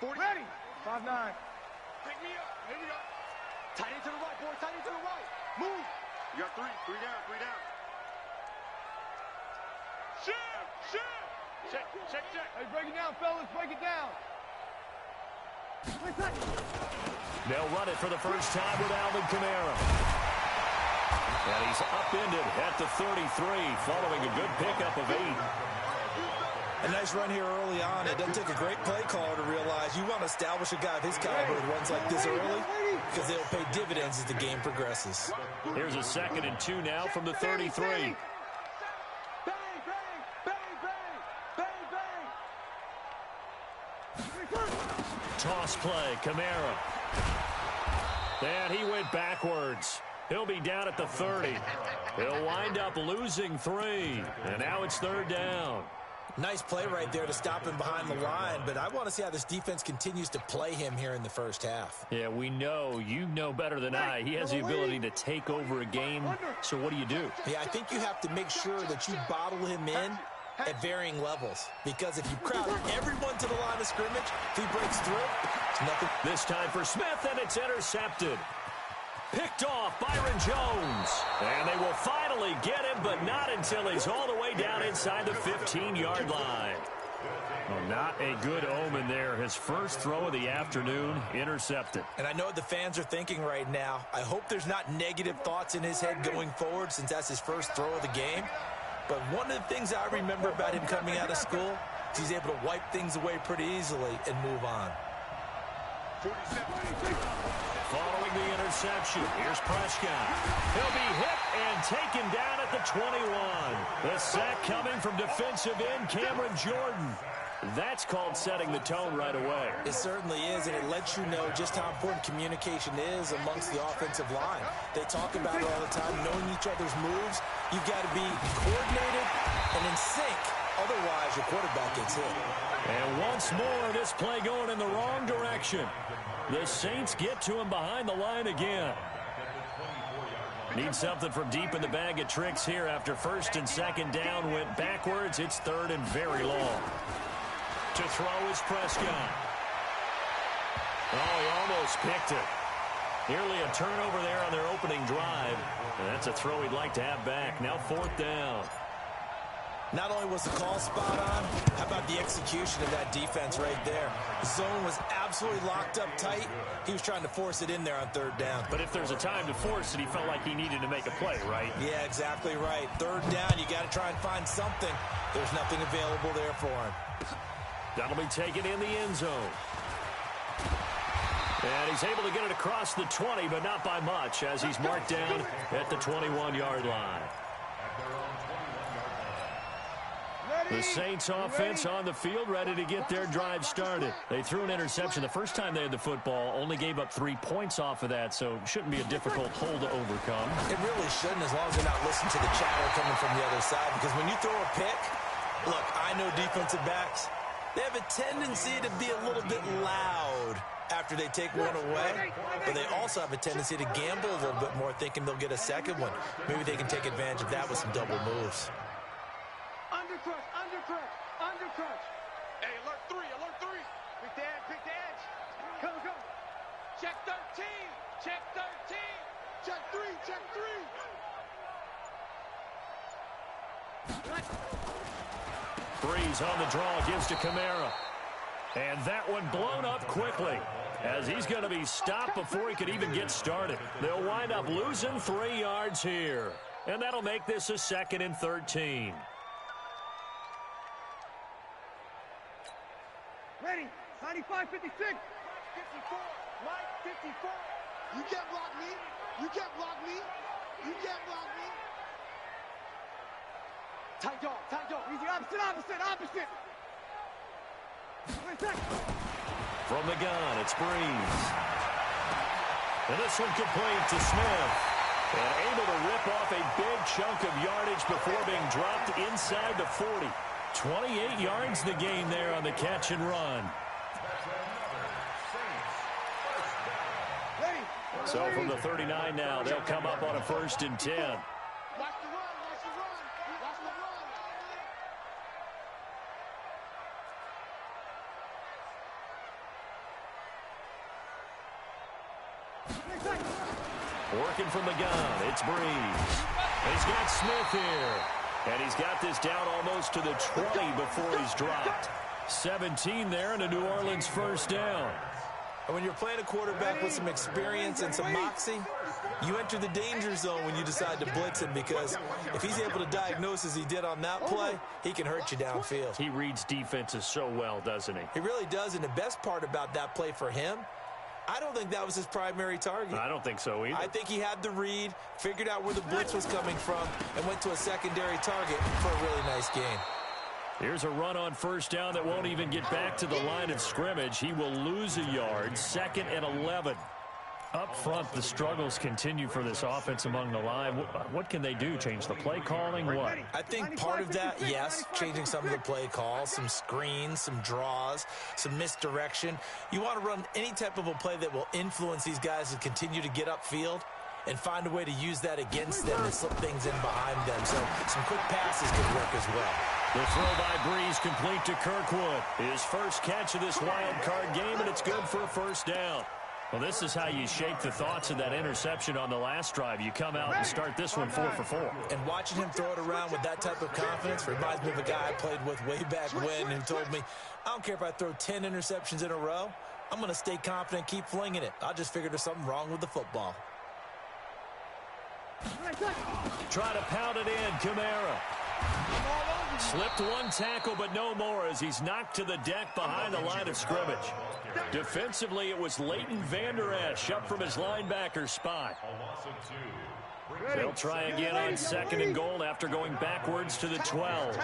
40. Ready. 5-9. Pick me up. Here we go. Tight end to the right, boy. Tight end to the right. Move. You got three. Three down. Three down. Shift. Check. Hey, break it down, fellas. Break it down. They'll run it for the first time with Alvin Kamara. And he's upended at the 33, following a good pickup of 8. A nice run here early on. It doesn't take a great play caller to realize you want to establish a guy of his caliber who runs like this early because they'll pay dividends as the game progresses. Here's a 2nd and 2 now from the 33. Toss play, Kamara. And he went backwards. He'll be down at the 30. He'll wind up losing 3. And now it's 3rd down. Nice play right there to stop him behind the line, but I want to see how this defense continues to play him here in the first half. Yeah, we know. You know better than I. He has the ability to take over a game. So what do you do? Yeah, I think you have to make sure that you bottle him in at varying levels, because if you crowd everyone to the line of scrimmage, if he breaks through, it's nothing. This time for Smith, and it's intercepted. Picked off Byron Jones. And they will finally get him, but not until he's all the way down inside the 15-yard line. Well, not a good omen there. His first throw of the afternoon, intercepted. And I know what the fans are thinking right now. I hope there's not negative thoughts in his head going forward since that's his first throw of the game. But one of the things I remember about him coming out of school is he's able to wipe things away pretty easily and move on. Following the interception, here's Prescott. He'll be hit and taken down at the 21. The sack coming from defensive end Cameron Jordan. That's called setting the tone right away. It certainly is, and it lets you know just how important communication is amongst the offensive line. They talk about it all the time, knowing each other's moves. You've got to be coordinated and in sync. Otherwise, your quarterback gets hit. And once more, this play going in the wrong direction. The Saints get to him behind the line again. Need something from deep in the bag of tricks here after 1st and 2nd down went backwards. It's 3rd and very long. To throw is Prescott. Oh, he almost picked it. Nearly a turnover there on their opening drive. And that's a throw he'd like to have back. Now 4th down. Not only was the call spot on, how about the execution of that defense right there? The zone was absolutely locked up tight. He was trying to force it in there on 3rd down. But if there's a time to force it, he felt like he needed to make a play, right? Yeah, exactly right. 3rd down, you got to try and find something. There's nothing available there for him. That'll be taken in the end zone. And he's able to get it across the 20, but not by much, as he's marked down at the 21-yard line. The Saints offense on the field, ready to get their drive started. They threw an interception the first time they had the football, only gave up 3 points off of that, so it shouldn't be a difficult hole to overcome. It really shouldn't, as long as they're not listening to the chatter coming from the other side, because when you throw a pick, look, I know defensive backs, they have a tendency to be a little bit loud after they take one away, but they also have a tendency to gamble a little bit more, thinking they'll get a second one. Maybe they can take advantage of that with some double moves. Undercrush. Hey, alert 3. Pick the edge. Come. Check 13. Check 3. Breeze on the draw, gives to Kamara. And that one blown up quickly, as he's going to be stopped before he could even get started. They'll wind up losing 3 yards here. And that'll make this a 2nd and 13. Ready. 95, 56. 54. Mike, 54. You can't block me. Tight dog. Easy, opposite. From the gun, it's Breeze. And this one complete to Smith. And able to rip off a big chunk of yardage before being dropped inside the 40. 28 yards the gain there on the catch and run. So from the 39 now, they'll come up on a 1st and 10. Watch the run. Working from the gun, it's Breeze. He's got Smith here. And he's got this down almost to the 20 before he's dropped. 17 there and a New Orleans first down. And when you're playing a quarterback with some experience and some moxie, you enter the danger zone when you decide to blitz him, because if he's able to diagnose as he did on that play, he can hurt you downfield. He reads defenses so well, doesn't he? He really does, and the best part about that play for him, I don't think that was his primary target. I don't think so either. I think he had the read, figured out where the blitz was coming from, and went to a secondary target for a really nice gain. Here's a run on first down that won't even get back to the line of scrimmage. He will lose a yard, 2nd and 11. Up front, the struggles continue for this offense among the line. What can they do? Change the play calling? What? I think part of that, yes, changing some of the play calls, some screens, some draws, some misdirection. You want to run any type of a play that will influence these guys to continue to get upfield and find a way to use that against them and slip things in behind them. So some quick passes could work as well. The throw by Breeze complete to Kirkwood. His first catch of this wild card game, and it's good for a first down. Well, this is how you shake the thoughts of that interception on the last drive. You come out and start this one 4 for 4. And watching him throw it around with that type of confidence reminds me of a guy I played with way back when who told me, I don't care if I throw 10 interceptions in a row. I'm going to stay confident and keep flinging it. I just figured there's something wrong with the football. Try to pound it in, Kamara. Slipped one tackle, but no more as he's knocked to the deck behind the line of scrimmage. Defensively, it was Leighton Vander Esch up from his linebacker spot. They'll try again on 2nd and goal after going backwards to the 12.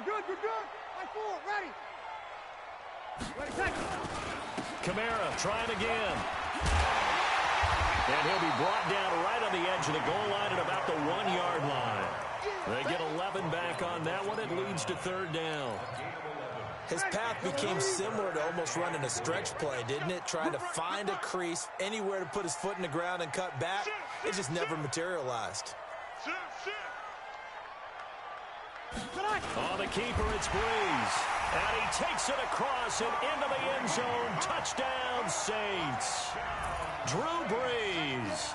Good. Right forward, ready. Kamara trying again. And he'll be brought down right on the edge of the goal line at about the 1-yard line. They get 11 back on that one. It leads to 3rd down. His path became similar to almost running a stretch play, didn't it? Trying to find a crease, anywhere to put his foot in the ground and cut back. It just never materialized. On the keeper, it's Breeze. And he takes it across and into the end zone. Touchdown, Saints. Drew Brees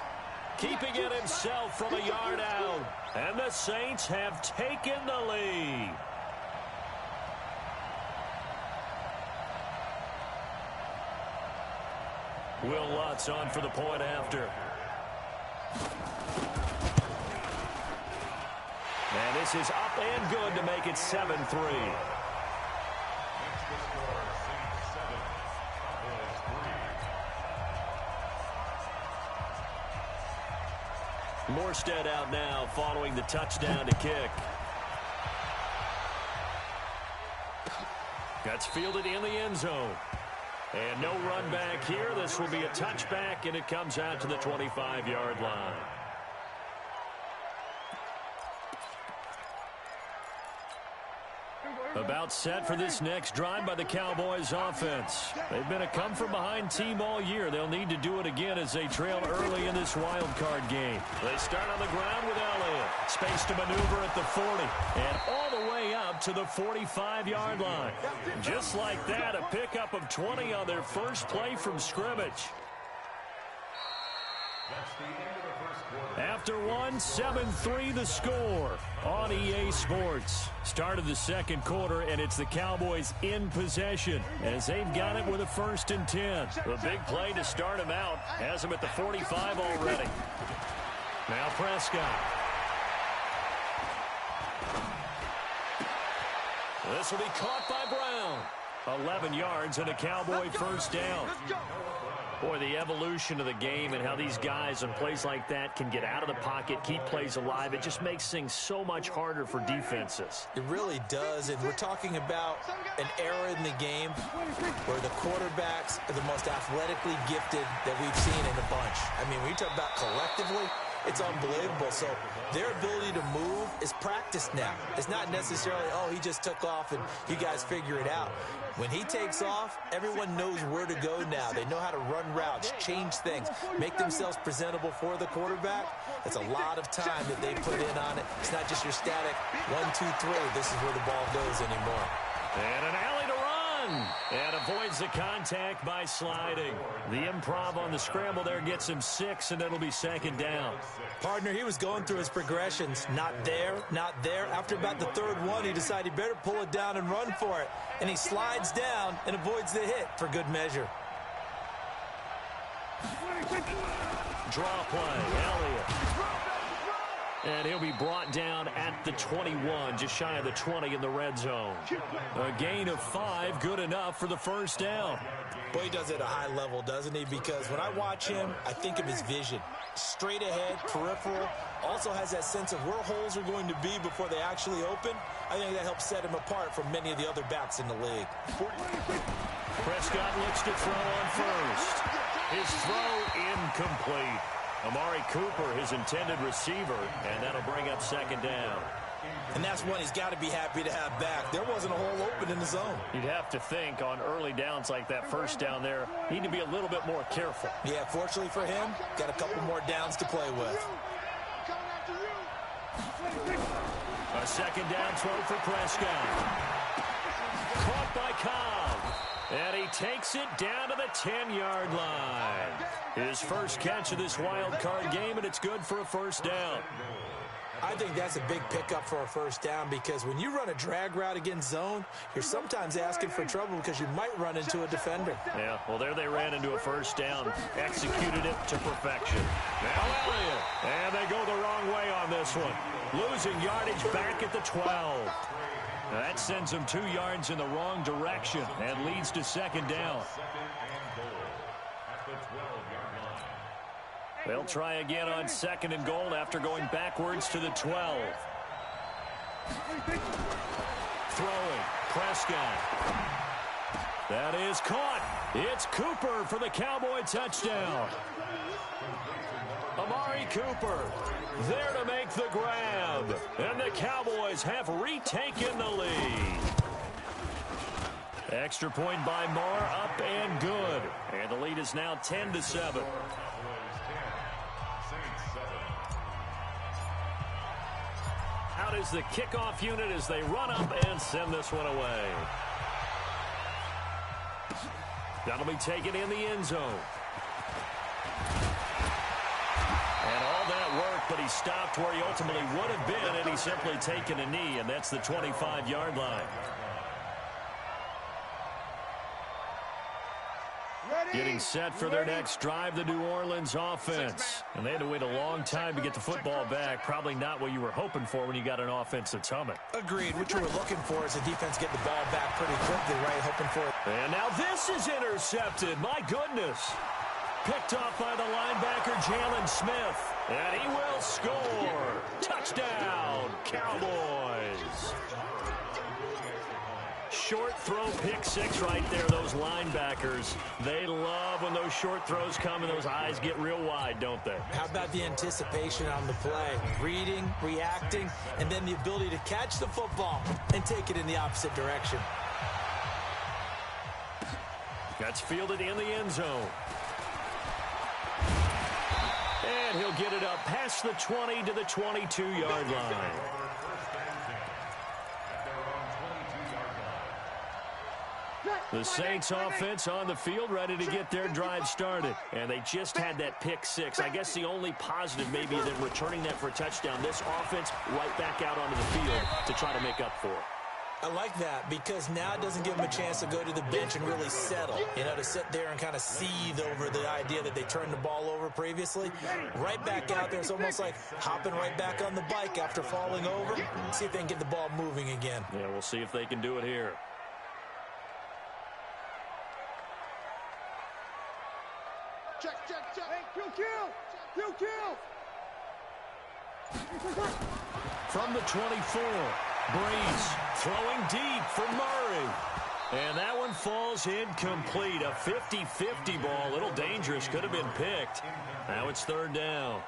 keeping it himself from a yard out. And the Saints have taken the lead. Will Lutz on for the point after. And this is up and good to make it 7-3. Morstead out now following the touchdown to kick. That's fielded in the end zone. And no run back here. This will be a touchback, and it comes out to the 25-yard line. About set for this next drive by the Cowboys offense. They've been a come-from-behind team all year. They'll need to do it again as they trail early in this wild card game. They start on the ground with Elliott. Space to maneuver at the 40. And all the way up to the 45-yard line. Just like that, a pickup of 20 on their first play from scrimmage. After 7-3 the score on EA Sports. Start of the second quarter, and it's the Cowboys in possession as they've got it with a 1st and 10. The big play to start him out has him at the 45 already. Now Prescott. This will be caught by Brown. 11 yards and a Cowboy first down. Boy, the evolution of the game and how these guys in plays like that can get out of the pocket, keep plays alive, it just makes things so much harder for defenses. It really does, and we're talking about an era in the game where the quarterbacks are the most athletically gifted that we've seen in a bunch. I mean, when you talk about collectively, it's unbelievable. So their ability to move is practiced now. It's not necessarily, oh, he just took off and you guys figure it out. When he takes off, everyone knows where to go now. They know how to run routes, change things, make themselves presentable for the quarterback. It's a lot of time that they put in on it. It's not just your static 1, 2, 3. This is where the ball goes anymore. And an alley to run. run. And avoids the contact by sliding. The improv on the scramble there gets him 6, and it'll be second down. Partner, he was going through his progressions. Not there, not there. After about the third one, he decided he better pull it down and run for it. And he slides down and avoids the hit for good measure. Draw play, Elliott. And he'll be brought down at the 21, just shy of the 20 in the red zone. A gain of 5, good enough for the first down. Boy, he does it at a high level, doesn't he? Because when I watch him, I think of his vision. Straight ahead, peripheral, also has that sense of where holes are going to be before they actually open. I think that helps set him apart from many of the other backs in the league. Prescott looks to throw on first. His throw incomplete. Amari Cooper, his intended receiver, and that'll bring up second down. And that's one he's got to be happy to have back. There wasn't a hole open in the zone. You'd have to think on early downs like that first down there, need to be a little bit more careful. Yeah, fortunately for him, got a couple more downs to play with. A second down throw for Prescott. Caught by Cobb. And he takes it down to the 10-yard line. His first catch of this wild card game, and it's good for a first down. I think that's a big pickup for a first down because when you run a drag route against zone, you're sometimes asking for trouble because you might run into a defender. Yeah, well, there they ran into a first down, executed it to perfection. Now Elliott, and they go the wrong way on this one. Losing yardage back at the 12. That sends him 2 yards in the wrong direction and leads to second down. They'll try again on second and goal after going backwards to the 12. Throwing, Prescott. That is caught. It's Cooper for the Cowboy touchdown. Amari Cooper there to make the grab. And the Cowboys have retaken the lead. Extra point by Moore, up and good. And the lead is now 10-7. Out is the kickoff unit as they run up and send this one away. That'll be taken in the end zone. And all that work, but he stopped where he ultimately would have been, and he's simply taken a knee, and that's the 25-yard line. Getting set for their next drive, the New Orleans offense. And they had to wait a long time to get the football back. Probably not what you were hoping for when you got an offense that's humming. Agreed. What you were looking for is the defense get the ball back pretty quickly, right? Hoping for it. And now this is intercepted. My goodness. Picked off by the linebacker, Jalen Smith. And he will score. Touchdown, Cowboys. Short throw, pick six right there. Those linebackers, they love when those short throws come and those eyes get real wide, don't they? How about the anticipation on the play? Reading, reacting, and then the ability to catch the football and take it in the opposite direction. That's fielded in the end zone. And he'll get it up past the 20 to the 22-yard line. The Saints offense on the field, ready to get their drive started. And they just had that pick six. I guess the only positive maybe than returning that for a touchdown. This offense right back out onto the field to try to make up for it. I like that because now it doesn't give them a chance to go to the bench and really settle. You know, to sit there and kind of seethe over the idea that they turned the ball over previously. Right back out there. It's almost like hopping right back on the bike after falling over. See if they can get the ball moving again. Yeah, we'll see if they can do it here. Check, check, check. Hey, kill. From the 24, Breeze throwing deep for Murray. And that one falls incomplete. A 50-50 ball. A little dangerous. Could have been picked. Now it's third down.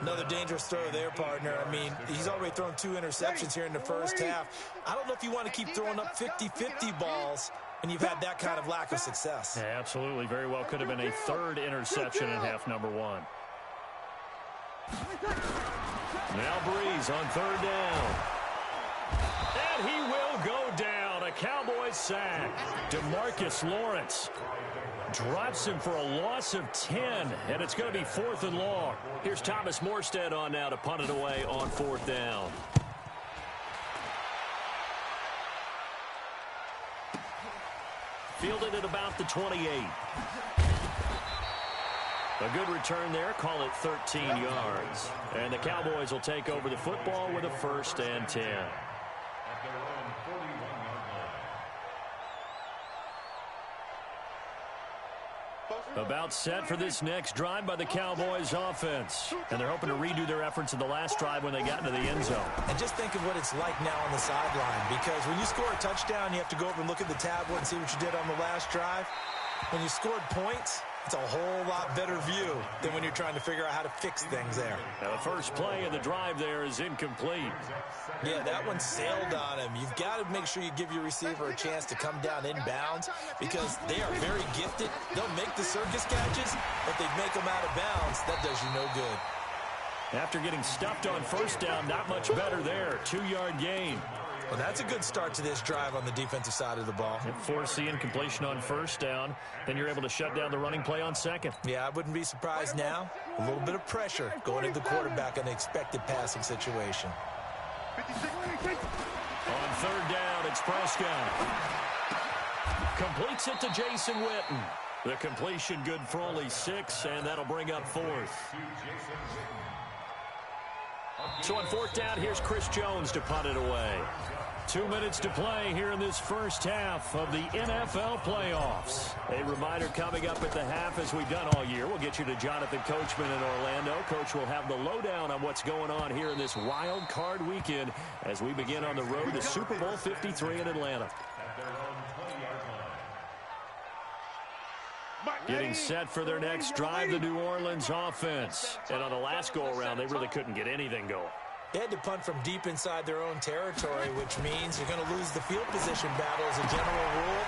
Another dangerous throw there, partner. I mean, he's already thrown 2 interceptions here in the first half. I don't know if you want to keep throwing up 50-50 balls when you've had that kind of lack of success. Yeah, absolutely. Very well could have been a third interception in half number 1. Now Breeze on third down. And he will go down. A Cowboy Cowboys sack. DeMarcus Lawrence drops him for a loss of 10, and it's going to be 4th and long. Here's Thomas Morstead on now to punt it away on 4th down. Fielded at about the 28. A good return there. Call it 13 yards. And the Cowboys will take over the football with a 1st and 10. About set for this next drive by the Cowboys offense. And they're hoping to redo their efforts in the last drive when they got into the end zone. And just think of what it's like now on the sideline, because when you score a touchdown, you have to go over and look at the tablet and see what you did on the last drive. When you scored points, it's a whole lot better view than when you're trying to figure out how to fix things there. Now the first play of the drive there is incomplete. Yeah, that one sailed on him. You've got to make sure you give your receiver a chance to come down inbounds, because they are very gifted. They'll make the circus catches, but they make them out of bounds. That does you no good. After getting stuffed on 1st down, not much better there. 2-yard gain. Well, that's a good start to this drive on the defensive side of the ball. Force the incompletion on 1st down. Then you're able to shut down the running play on 2nd. Yeah, I wouldn't be surprised now. A little bit of pressure going into the quarterback in an expected passing situation. On 3rd down, it's Prescott. Completes it to Jason Witten. The completion good for only 6, and that'll bring up 4th. So on 4th down, here's Chris Jones to punt it away. 2 minutes to play here in this first half of the NFL playoffs. A reminder coming up at the half, as we've done all year. We'll get you to Jonathan Coachman in Orlando. Coach will have the lowdown on what's going on here in this wild card weekend as we begin on the road to Super Bowl 53 in Atlanta. Getting set for their next drive, the New Orleans offense. And on the last go-around, they really couldn't get anything going. They had to punt from deep inside their own territory, which means you're going to lose the field position battle as a general rule.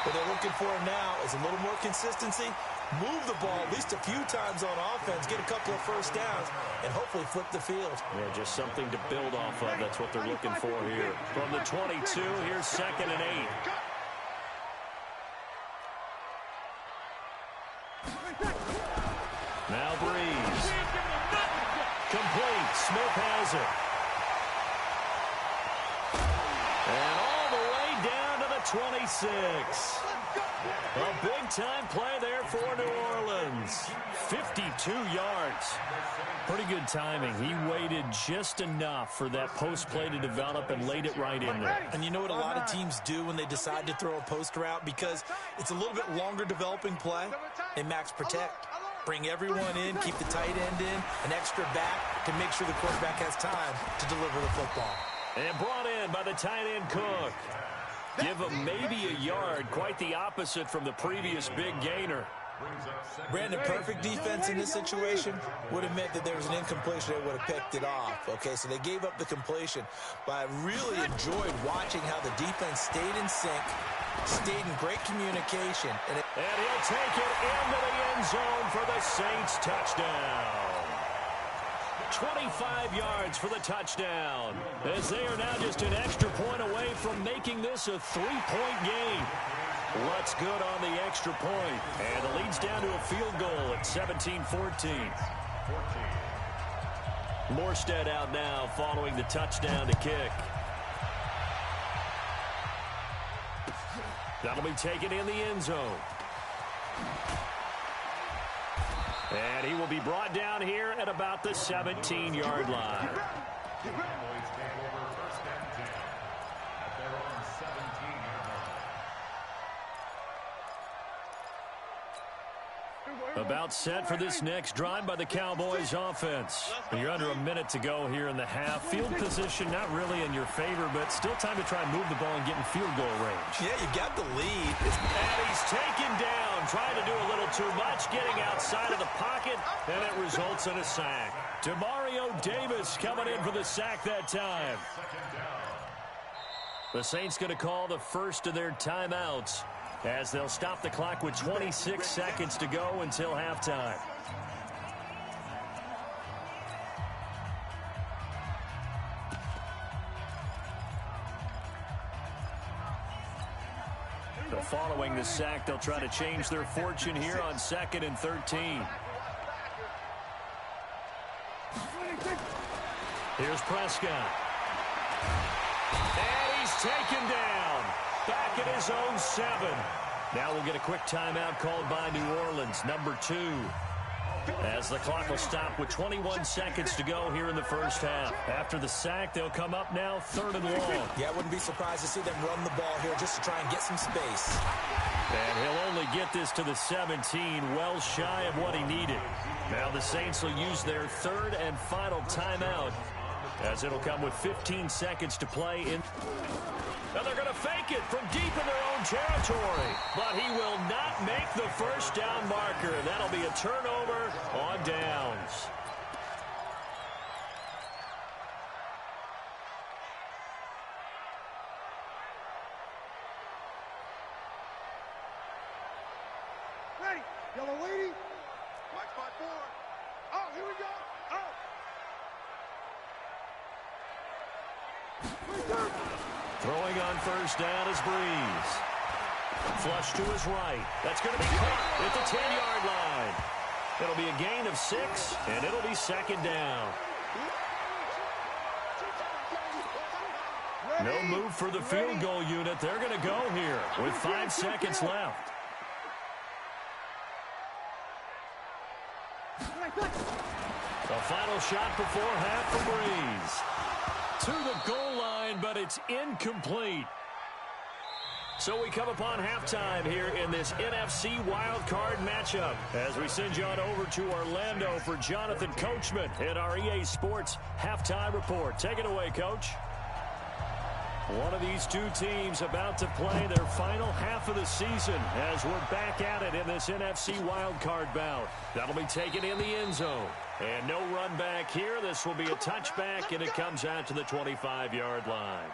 What they're looking for now is a little more consistency, move the ball at least a few times on offense, get a couple of 1st downs, and hopefully flip the field. Yeah, just something to build off of. That's what they're looking for here. From the 22, here's 2nd and 8. Now Breeze. Complete. Smith has it. And all the way down to the 26. A big-time play there for New Orleans. 52 yards. Pretty good timing. He waited just enough for that post play to develop and laid it right in there. And you know what a lot of teams do when they decide to throw a post route? Because it's a little bit longer developing play. They max protect. Bring everyone in, keep the tight end in, an extra back to make sure the quarterback has time to deliver the football. And brought in by the tight end Cook. Give him maybe a yard, quite the opposite from the previous big gainer. Brandon, perfect defense in this situation would have meant that there was an incompletion. They would have picked it off. Okay, so they gave up the completion. But I really enjoyed watching how the defense stayed in sync, stayed in great communication. And he'll take it into the end zone for the Saints touchdown. 25 yards for the touchdown, as they are now just an extra point away from making this a 3-point game. What's good on the extra point? And the lead's down to a field goal at 17-14. Morstead out now following the touchdown to kick. That'll be taken in the end zone. And he will be brought down here at about the 17-yard line. About set for this next drive by the Cowboys offense. You're under a minute to go here in the half. Field position not really in your favor, but still time to try and move the ball and get in field goal range. Yeah, you got the lead. And he's taken down, trying to do a little too much, getting outside of the pocket, and it results in a sack. Demario Davis coming in for the sack that time. The Saints going to call the first of their timeouts, as they'll stop the clock with 26 seconds to go until halftime. following the sack. They'll try to change their fortune here on 2nd and 13. Here's Prescott. And he's taken down. Back at his own 7. Now we'll get a quick timeout called by New Orleans, number 2. As the clock will stop with 21 seconds to go here in the first half. After the sack, they'll come up now 3rd and long. Yeah, I wouldn't be surprised to see them run the ball here just to try and get some space. And he'll only get this to the 17, well shy of what he needed. Now the Saints will use their 3rd and final timeout, as it'll come with 15 seconds to play in. Now they're going to fake it from deep in their own territory. But he will not make the first down marker. That'll be a turnover on downs. Ready. Yellow lady. Black spot 4. Oh, here we go. Oh. Throwing on first down is Breeze. Flush to his right. That's going to be caught at the 10-yard line. It'll be a gain of 6, and it'll be 2nd down. No move for the field goal unit. They're going to go here with 5 seconds left. The final shot before half for Breeze. To the goal line, but it's incomplete. So we come upon halftime here in this NFC wildcard matchup as we send you on over to Orlando for Jonathan Coachman in our EA Sports Halftime Report. Take it away, Coach. One of these two teams about to play their final half of the season as we're back at it in this NFC wildcard bout. That'll be taken in the end zone. And no run back here. This will be a touchback, and it comes out to the 25-yard line.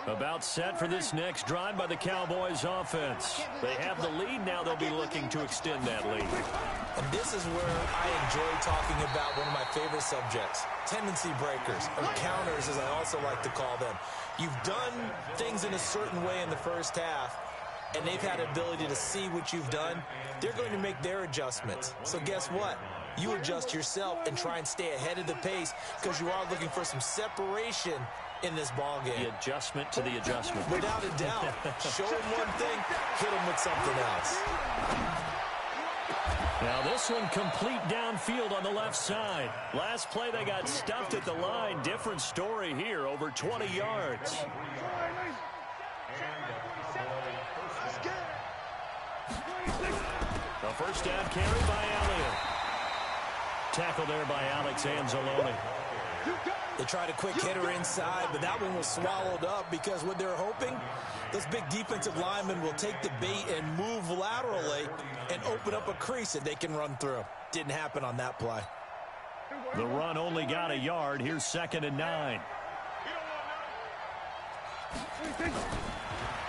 About set for this next drive by the Cowboys offense. They have the lead. Now they'll be looking to extend that lead. And this is where I enjoy talking about one of my favorite subjects, tendency breakers, or counters as I also like to call them. You've done things in a certain way in the first half, and they've had the ability to see what you've done. They're going to make their adjustments. So guess what? You adjust yourself and try and stay ahead of the pace because you are looking for some separation in this ball game. The adjustment to the adjustment. Without a doubt. Show him one thing, hit him with something else. Now this one complete downfield on the left side. Last play they got stuffed at the line. Different story here, over 20 yards. The first down carry by Elliott. Tackle there by Alex Anzalone. They tried a quick hitter inside, but that one was swallowed up because what they're hoping, those big defensive linemen will take the bait and move laterally and open up a crease that they can run through. Didn't happen on that play. The run only got a yard. Here's 2nd and 9.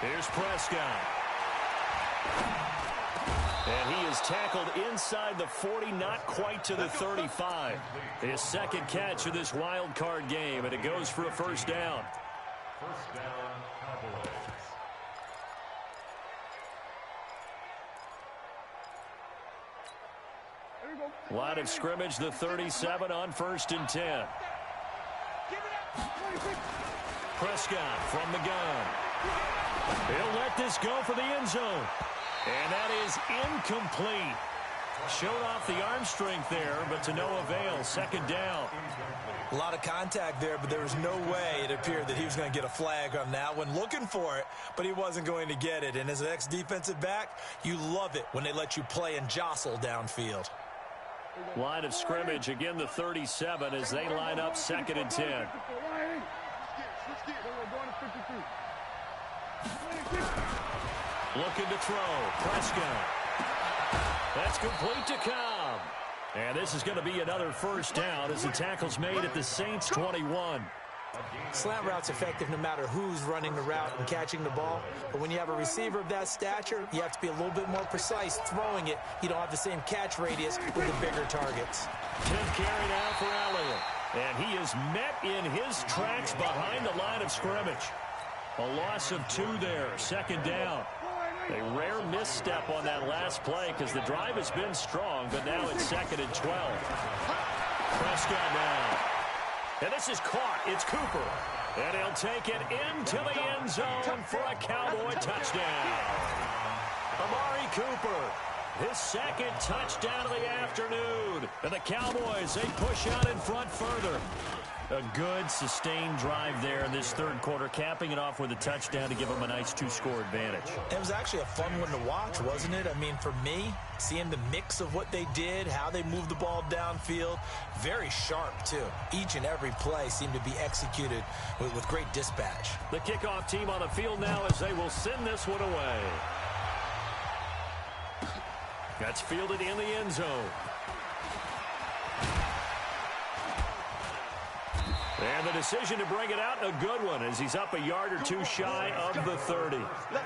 Here's Prescott. And he is tackled inside the 40, not quite to the 35. His second catch of this wild card game, and it goes for a first down. First down, Cowboys. Line of scrimmage, the 37 on 1st and 10. Prescott from the gun. He'll let this go for the end zone. And that is incomplete. Showed off the arm strength there, but to no avail. 2nd down. A lot of contact there, but there was no way it appeared that he was going to get a flag on that one. Looking for it, but he wasn't going to get it. And as an ex-defensive back, you love it when they let you play and jostle downfield. Line of scrimmage, again the 37 as they line up 2nd and 10. Looking to throw. Prescott. That's complete to Cobb. And this is going to be another first down as the tackle's made at the Saints 21. Slant route's effective no matter who's running the route and catching the ball. But when you have a receiver of that stature, you have to be a little bit more precise throwing it. You don't have the same catch radius with the bigger targets. 10th carry now for Elliott. And he is met in his tracks behind the line of scrimmage. A loss of 2 there, 2nd down. A rare misstep on that last play because the drive has been strong, but now it's 2nd and 12. Prescott now. And this is caught. It's Cooper. And he'll take it into the end zone for a Cowboy touchdown. Amari Cooper, his 2nd touchdown of the afternoon. And the Cowboys, they push out in front further. A good, sustained drive there in this 3rd quarter, capping it off with a touchdown to give them a nice 2-score advantage. It was actually a fun one to watch, wasn't it? I mean, for me, seeing the mix of what they did, how they moved the ball downfield, very sharp, too. Each and every play seemed to be executed with great dispatch. The kickoff team on the field now as they will send this one away. That's fielded in the end zone. And the decision to bring it out, a good one, as he's up a yard or 2 shy of the 30. Let's go.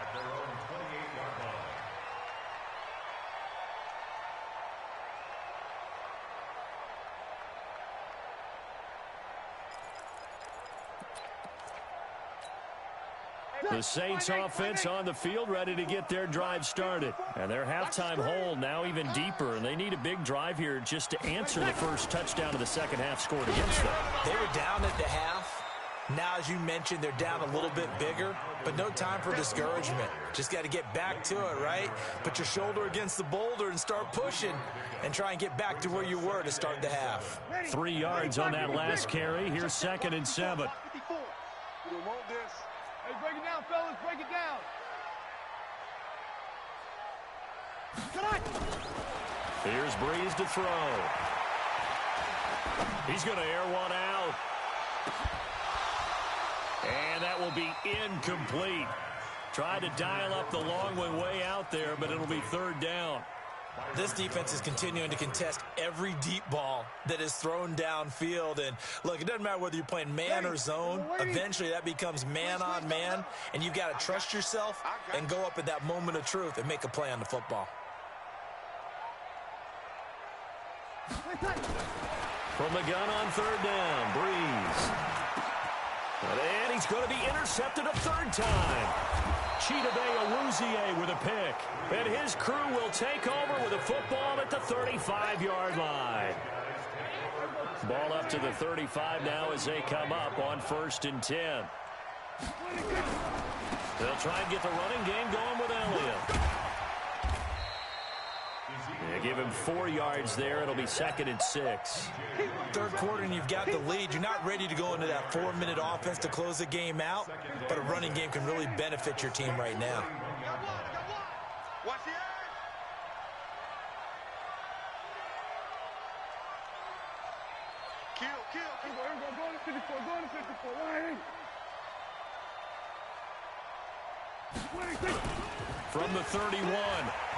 At their own 28-yard line. The Saints offense on the field, ready to get their drive started. And their halftime hole now even deeper, and they need a big drive here just to answer the first touchdown of the 2nd half scored against them. They were down at the half. Now, as you mentioned, they're down a little bit bigger, but no time for discouragement. Just got to get back to it, right? Put your shoulder against the boulder and start pushing and try and get back to where you were to start the half. 3 yards on that last carry. Here's 2nd and 7. We don't want this. Hey, break it down, fellas. Break it down. Here's Breeze to throw. He's going to air one out. And that will be incomplete. Tried to dial up the long one way out there, but it'll be 3rd down. This defense is continuing to contest every deep ball that is thrown downfield. And, look, it doesn't matter whether you're playing man or zone. Eventually, that becomes man on man, and you've got to trust yourself and go up at that moment of truth and make a play on the football. From the gun on 3rd down, Breeze. And he's going to be intercepted a 3rd time. Chidobe Awuzie with a pick. And his crew will take over with a football at the 35-yard line. Ball up to the 35 now as they come up on 1st and 10. They'll try and get the running game going with Elliott. They give him 4 yards there. It'll be 2nd and 6. 3rd quarter and you've got the lead. You're not ready to go into that 4-minute offense to close the game out, but a running game can really benefit your team right now. Watch the edge. Kill. Go on to 54. Go on to 54. From the 31,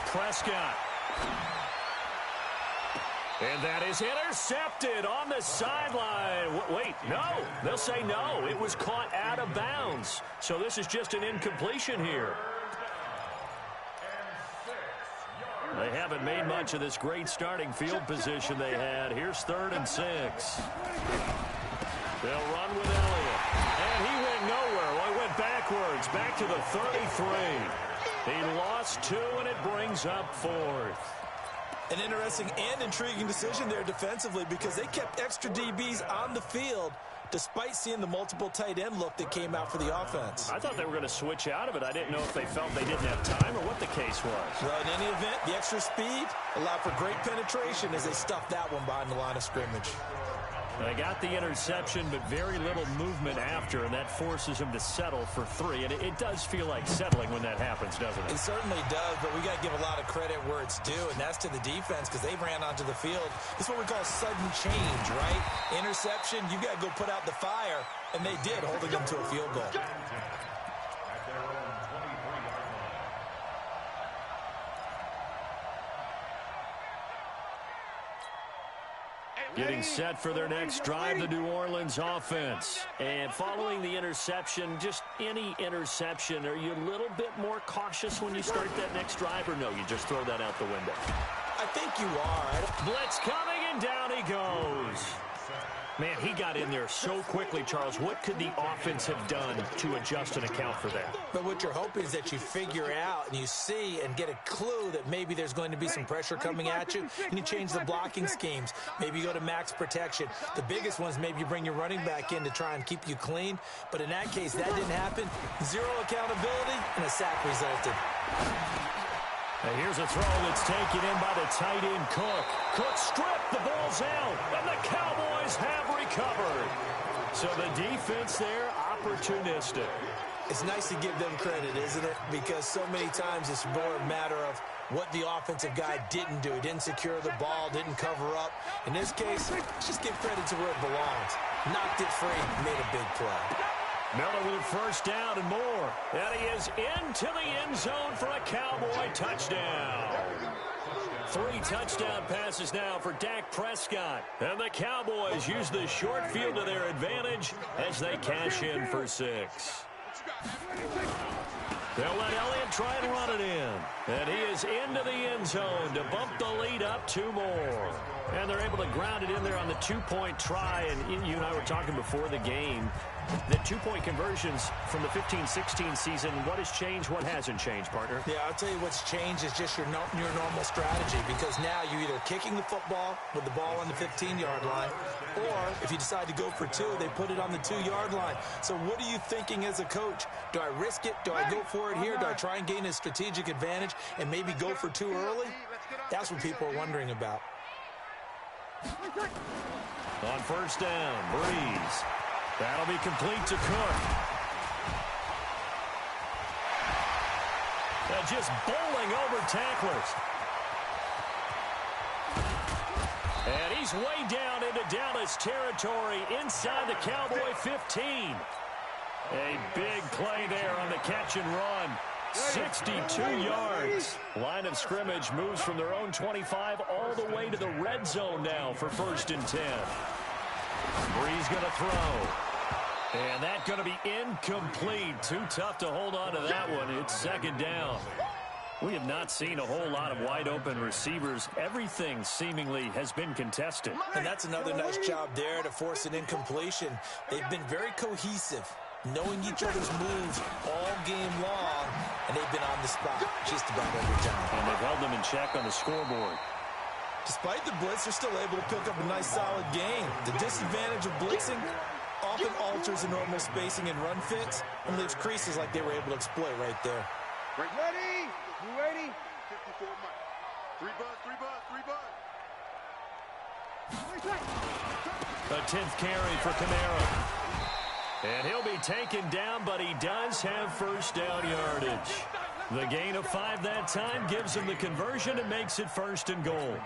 Prescott. And that is intercepted on the sideline. Wait, no. They'll say no. It was caught out of bounds. So this is just an incompletion here. They haven't made much of this great starting field position they had. Here's 3rd and 6. They'll run with Elliott. And he went nowhere. Well, he went backwards, back to the 33. He lost 2, and it brings up 4th. An interesting and intriguing decision there defensively because they kept extra DBs on the field despite seeing the multiple tight end look that came out for the offense. I thought they were going to switch out of it. I didn't know if they felt they didn't have time or what the case was. Well, in any event, the extra speed allowed for great penetration as they stuffed that one behind the line of scrimmage. They got the interception, but very little movement after, and that forces him to settle for 3. And it does feel like settling when that happens, doesn't it? It certainly does, but we got to give a lot of credit where it's due, and that's to the defense because they ran onto the field. This is what we call sudden change, right? Interception, you got to go put out the fire, and they did, holding them to a field goal. Getting set for their next drive, the New Orleans offense. And following the interception, just any interception, are you a little bit more cautious when you start that next drive, or no, you just throw that out the window? I think you are. Blitz coming, and down he goes. Man, he got in there so quickly, Charles. What could the offense have done to adjust and account for that? But what you're hoping is that you figure out and you see and get a clue that maybe there's going to be some pressure coming at you, and you change the blocking schemes. Maybe you go to max protection. The biggest one is maybe you bring your running back in to try and keep you clean. But in that case, that didn't happen. Zero accountability, and a sack resulted. And here's a throw that's taken in by the tight end, Cook. Cook stripped, the ball's out, and the Cowboys have recovered. So the defense there, opportunistic. It's nice to give them credit, isn't it? Because so many times it's more a matter of what the offensive guy didn't do. He didn't secure the ball, didn't cover up. In this case, just give credit to where it belongs. Knocked it free, made a big play. Miller with a first down and more. And he is into the end zone for a Cowboy touchdown. 3 touchdown passes now for Dak Prescott. And the Cowboys use the short field to their advantage as they cash in for 6. They'll let Elliott try and run it in. And he is into the end zone to bump the lead up 2 more. And they're able to ground it in there on the 2-point try. And you and I were talking before the game. The 2-point conversions from the 15-16 season, what has changed, what hasn't changed, partner? Yeah, I'll tell you what's changed is just your normal strategy, because now you're either kicking the football with the ball on the 15-yard line, or if you decide to go for 2, they put it on the 2-yard line. So what are you thinking as a coach? Do I risk it? Do I go for it here? Do I try and gain a strategic advantage and maybe go for 2 early? That's what people are wondering about. On first down, Breeze. That'll be complete to Cook. Just bowling over tacklers. And he's way down into Dallas territory inside the Cowboy 15. A big play there on the catch and run. 62 yards. Line of scrimmage moves from their own 25 all the way to the red zone now for 1st and 10. Breeze going to throw. And that's going to be incomplete. Too tough to hold on to that one. It's 2nd down. We have not seen a whole lot of wide-open receivers. Everything seemingly has been contested. And that's another nice job there to force an incompletion. They've been very cohesive, knowing each other's moves all game long, and they've been on the spot just about every time. And they've held them in check on the scoreboard. Despite the blitz, they're still able to pick up a nice, solid gain. The disadvantage of blitzing often alters the normal spacing and run fits and leaves creases like they were able to exploit right there. Ready? You ready? 54 Mike. 3 bud. A 10th carry for Kamara. And he'll be taken down, but he does have first down yardage. The gain of 5 that time gives him the conversion and makes it 1st and goal.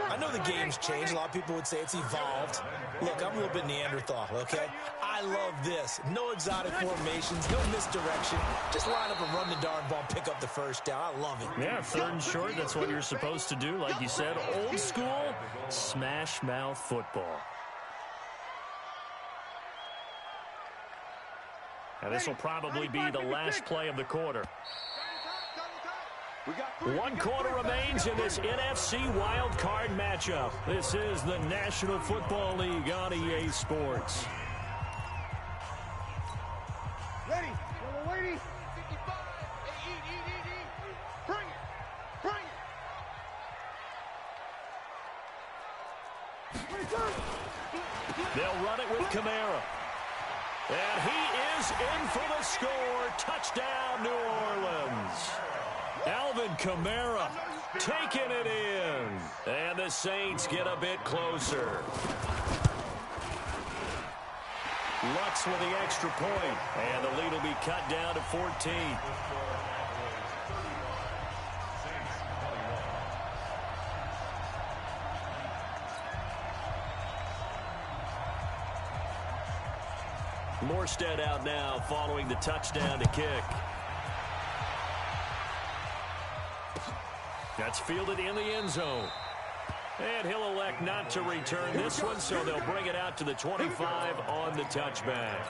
I know the game's changed. A lot of people would say it's evolved. Look, I'm a little bit Neanderthal, okay? I love this. No exotic formations, no misdirection. Just line up and run the darn ball, pick up the first down. I love it. Yeah, 3rd and short, that's what you're supposed to do. Like you said, old school, smash mouth football. And this will probably be the last play of the quarter. 1 quarter remains in this NFC wildcard matchup. This is the National Football League on EA Sports. Ready? Yellow lady? 55. Bring it. Bring it. They'll run it with Kamara. And he is in for the score. Touchdown, New Orleans. Alvin Kamara taking it in. And the Saints get a bit closer. Lux with the extra point. And the lead will be cut down to 14. Morstead out now following the touchdown to kick. That's fielded in the end zone. And he'll elect not to return this one, so they'll bring it out to the 25 on the touchback.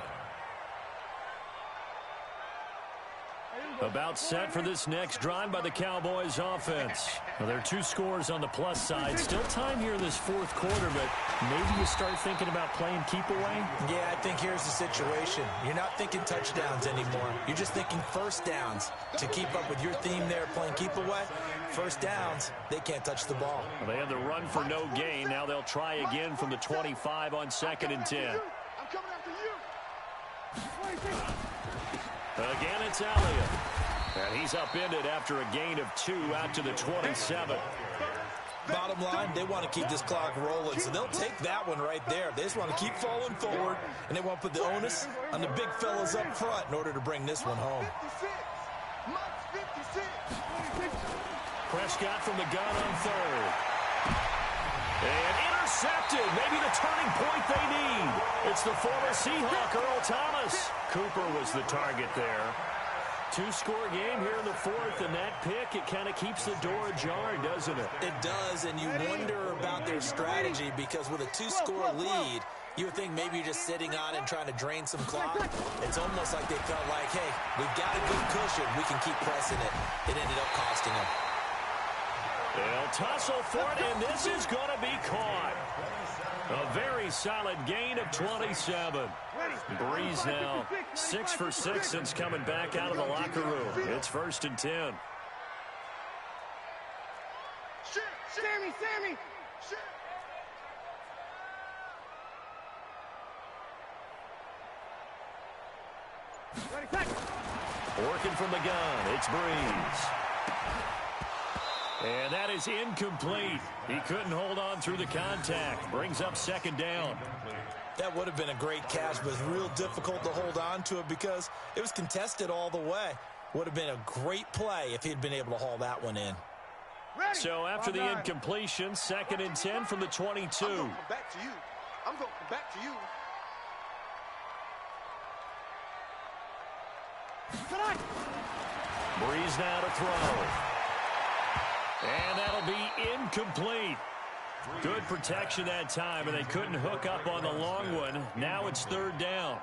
About set for this next drive by the Cowboys offense. Well, there are 2 scores on the plus side. Still time here in this fourth quarter, but maybe you start thinking about playing keep away? Yeah, I think here's the situation. You're not thinking touchdowns anymore. You're just thinking first downs. To keep up with your theme there, playing keep away, first downs, they can't touch the ball. Well, they had the run for no gain. Now they'll try again from the 25 on 2nd and 10. I'm coming after you. Again, it's Elliott. And he's upended after a gain of 2 out to the 27. Bottom line, they want to keep this clock rolling, so they'll take that one right there. They just want to keep falling forward, and they want to put the onus on the big fellas up front in order to bring this one home. 56. Prescott from the gun on 3rd. And intercepted. Maybe the turning point they need. It's the former Seahawk, Earl Thomas. Cooper was the target there. 2-score game here in the 4th, and that pick, it kind of keeps the door ajar, doesn't it? It does, and you wonder about their strategy because with a 2-score lead, you would think maybe you're just sitting on and trying to drain some clock. It's almost like they felt like, hey, we've got a good cushion. We can keep pressing it. It ended up costing them. They'll tussle for it, and this is going to be caught. A very solid gain of 27. Breeze now 6 for 6 since coming back out of the locker room. It's 1st and 10. Sammy! Working from the gun, it's Breeze. And that is incomplete. He couldn't hold on through the contact. Brings up 2nd down. That would have been a great catch, but it's real difficult to hold on to it because it was contested all the way. Would have been a great play if he'd been able to haul that one in. So after the incompletion, 2nd and 10 from the 22. I'm going to come back to you. Breeze now to throw. And that'll be incomplete. Good protection that time, and they couldn't hook up on the long one. Now it's 3rd down.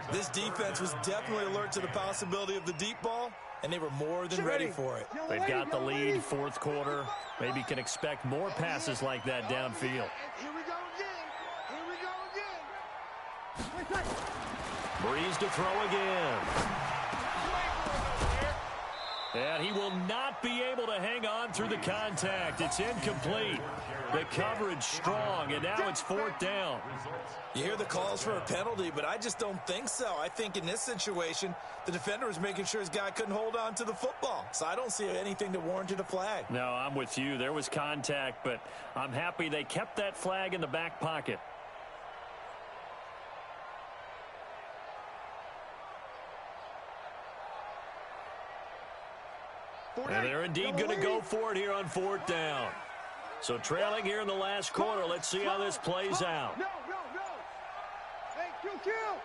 This defense was definitely alert to the possibility of the deep ball, and they were more than ready for it. They've got the lead, 4th quarter. Maybe can expect more passes like that downfield. Here we go again. Breeze to throw again. And he will not be able to hang on through the contact. It's incomplete. The coverage strong, and now it's 4th down. You hear the calls for a penalty, but I just don't think so. I think in this situation, the defender was making sure his guy couldn't hold on to the football. So I don't see anything that warranted a flag. No, I'm with you. There was contact, but I'm happy they kept that flag in the back pocket. And they're indeed going to go for it here on 4th down. So trailing here in the last quarter, let's see how this plays out. No. Hey, kill.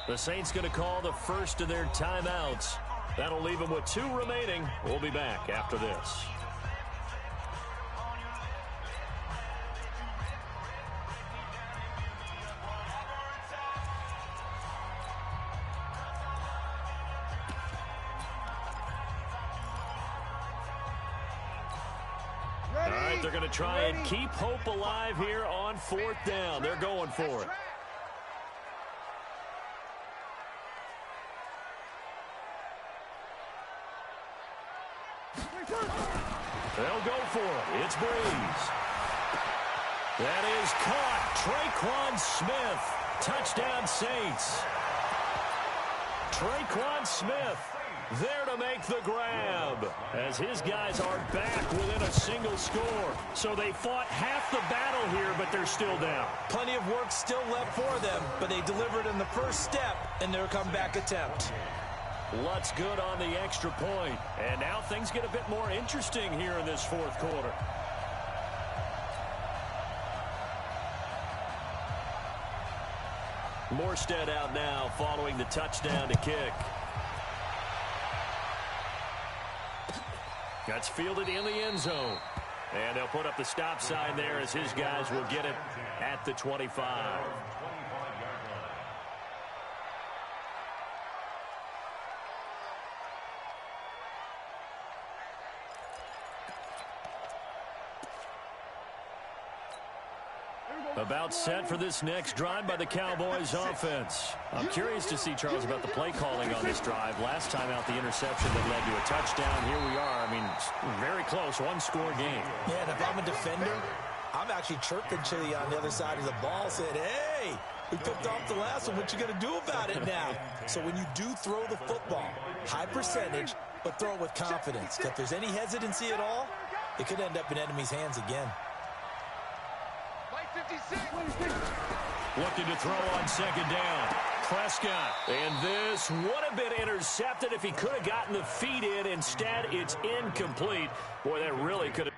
The Saints going to call the first of their timeouts. That'll leave them with 2 remaining. We'll be back after this. They're going to try and keep hope alive here on 4th down. They're going for it. They'll go for it. It's Breeze. That is caught. Traquan Smith. Touchdown Saints. Traquan Smith there to make the grab as his guys are back within a single score. So they fought half the battle here, but they're still down. Plenty of work still left for them, but they delivered in the first step in their comeback attempt. Lutz good on the extra point. And now things get a bit more interesting here in this 4th quarter. Morstead out now following the touchdown to kick. That's fielded in the end zone. And they'll put up the stop sign there as his guys will get it at the 25. About set for this next drive by the Cowboys offense. I'm curious to see, Charles, about the play calling on this drive. Last time out, the interception that led to a touchdown. Here we are. I mean, very close, one-score game. Yeah, and if I'm a defender, I'm actually chirping to you on the other side of the ball, saying, hey, we picked off the last one. What you going to do about it now? So when you do throw the football, high percentage, but throw it with confidence. If there's any hesitancy at all, it could end up in enemy's hands again. Looking to throw on second down. Prescott. And this would have been intercepted if he could have gotten the feet in. Instead, it's incomplete. Boy, that really could have.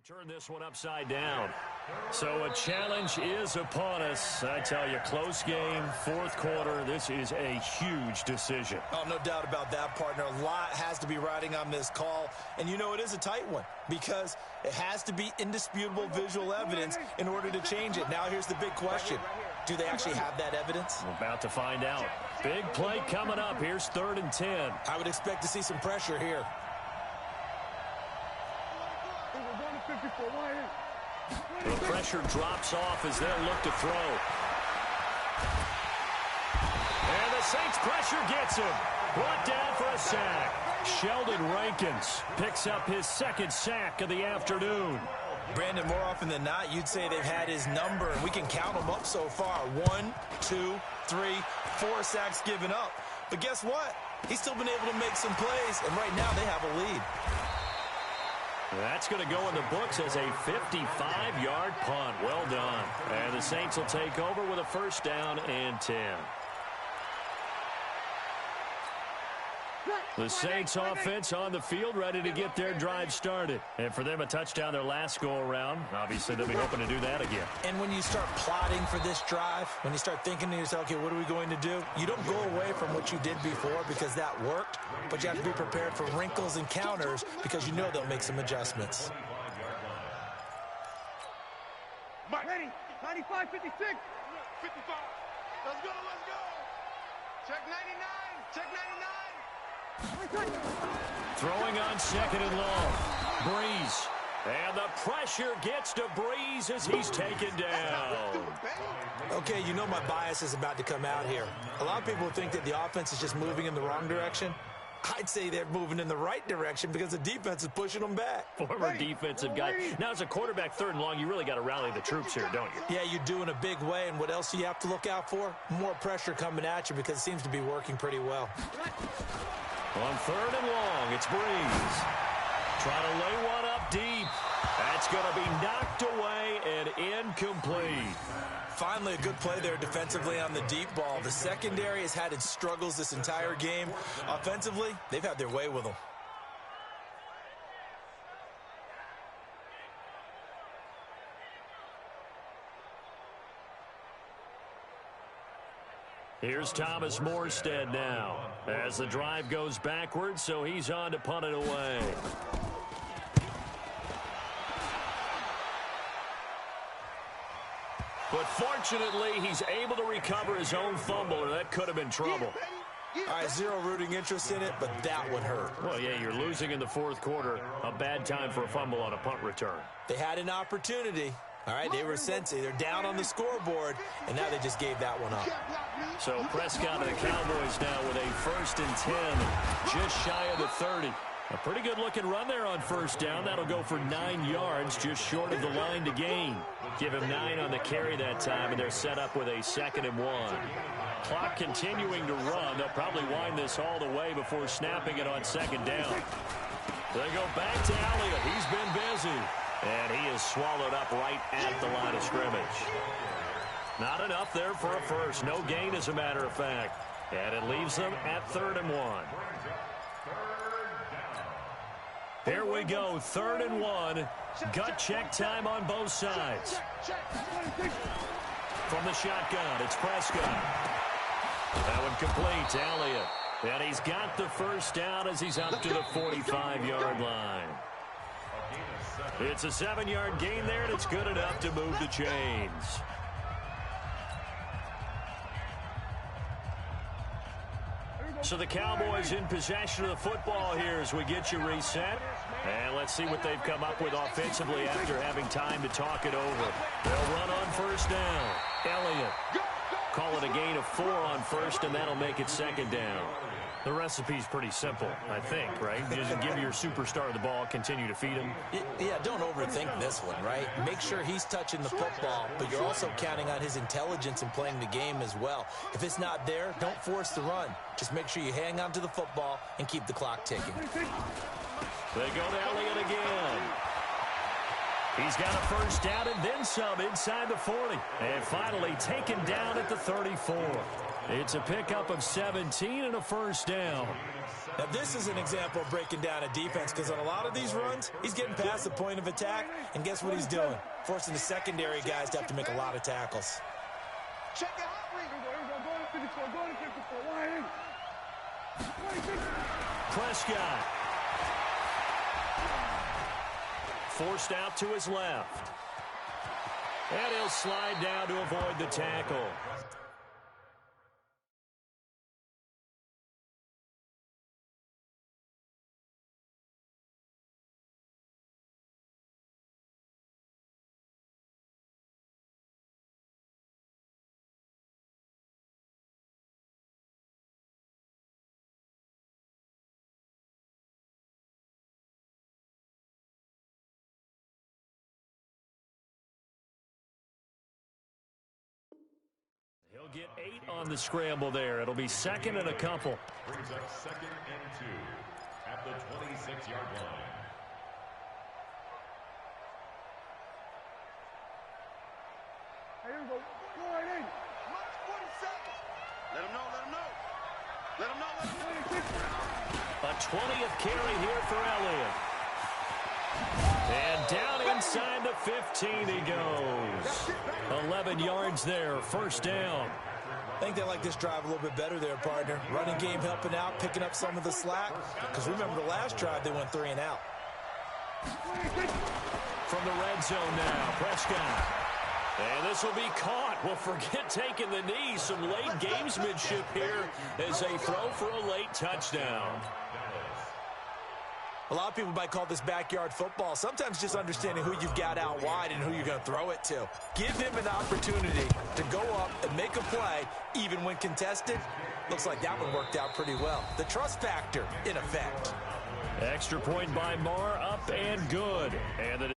Turn this one upside down. So a challenge is upon us. I tell you, close game, fourth quarter. This is a huge decision. Oh, no doubt about that, partner. A lot has to be riding on this call. And you know it is a tight one because it has to be indisputable visual evidence in order to change it. Now here's the big question. Do they actually have that evidence? We're about to find out. Big play coming up. Here's 3rd and 10. I would expect to see some pressure here. The pressure drops off as they'll look to throw. And the Saints pressure gets him. Brought down for a sack. Sheldon Rankins picks up his 2nd sack of the afternoon. Brandon, more often than not, you'd say they've had his number, and we can count them up so far. 1, 2, 3, 4 sacks given up. But guess what? He's still been able to make some plays, and right now they have a lead. That's going to go in the books as a 55-yard punt. Well done. And the Saints will take over with a 1st down and 10. The Saints offense on the field ready to get their drive started. And for them, a touchdown their last go-around. Obviously, they'll be hoping to do that again. And when you start plotting for this drive, when you start thinking to yourself, okay, what are we going to do? You don't go away from what you did before because that worked, but you have to be prepared for wrinkles and counters because you know they'll make some adjustments. Ready. 95, 56. 55. Let's go. Check 99. Check 99. Throwing on 2nd and long. Breeze. And the pressure gets to Breeze as he's taken down. Okay, you know my bias is about to come out here. A lot of people think that the offense is just moving in the wrong direction. I'd say they're moving in the right direction because the defense is pushing them back. Former defensive guy. Now, as a quarterback 3rd and long, you really got to rally the troops here, don't you? Yeah, you do in a big way. And what else do you have to look out for? More pressure coming at you because it seems to be working pretty well. On 3rd and long, it's Breeze. Trying to lay one up deep. That's going to be knocked away and incomplete. Finally, a good play there defensively on the deep ball. The secondary has had its struggles this entire game. Offensively, they've had their way with them. Here's Thomas Morstead now as the drive goes backwards, so he's on to punt it away. But fortunately, he's able to recover his own fumble, or that could have been trouble. All right, zero rooting interest in it, but that would hurt. Well, yeah, you're losing in the 4th quarter. A bad time for a fumble on a punt return. They had an opportunity. All right, they were sensing. They're down on the scoreboard, and now they just gave that one up. So Prescott and the Cowboys now with a 1st and 10, just shy of the 30. A pretty good-looking run there on 1st down. That'll go for 9 yards, just short of the line to gain. Give him 9 on the carry that time, and they're set up with a 2nd and 1. Clock continuing to run. They'll probably wind this all the way before snapping it on 2nd down. They go back to Elliott. He's been busy. And he is swallowed up right at the line of scrimmage. Not enough there for a 1st. No gain, as a matter of fact. And it leaves them at 3rd and 1. Here we go, 3rd and 1. Gut check time on both sides. From the shotgun, it's Prescott. That one complete to Elliott. And he's got the first down as he's up to the 45-yard line. It's a 7-yard gain there, and it's good enough to move the chains. So the Cowboys in possession of the football here as we get you reset. And let's see what they've come up with offensively after having time to talk it over. They'll run on first down. Elliott. Call it a gain of 4 on first, and that'll make it second down. The recipe's pretty simple, I think, right? You just give your superstar the ball, continue to feed him. Yeah, don't overthink this one, right? Make sure he's touching the football, but you're also counting on his intelligence in playing the game as well. If it's not there, don't force the run. Just make sure you hang on to the football and keep the clock ticking. They go to Elliott again. He's got a first down and then some inside the 40. And finally taken down at the 34. It's a pickup of 17 and a first down. Now, this is an example of breaking down a defense because on a lot of these runs, he's getting past the point of attack, and guess what he's doing? Forcing the secondary guys to have to make a lot of tackles. Check it out. Prescott. Forced out to his left. And he'll slide down to avoid the tackle. He'll get 8 on the scramble there. It'll be second and a couple. Brings up 2nd and 2 at the 26-yard line. Here we go. Go right in. March 47. Let him know, let him know. Let him know, let him know. A 20th carry here for Elliott. And down inside the 15 he goes. 11 yards there, first down. I think they like this drive a little bit better there, partner. Running game helping out, picking up some of the slack. Because remember the last drive, they went 3 and out. From the red zone now, Prescott. And this will be caught. Well, forget taking the knee. Some late gamesmanship here as they throw for a late touchdown. A lot of people might call this backyard football. Sometimes just understanding who you've got out wide and who you're going to throw it to. Give him an opportunity to go up and make a play, even when contested. Looks like that one worked out pretty well. The trust factor in effect. Extra point by Marr, up and good. And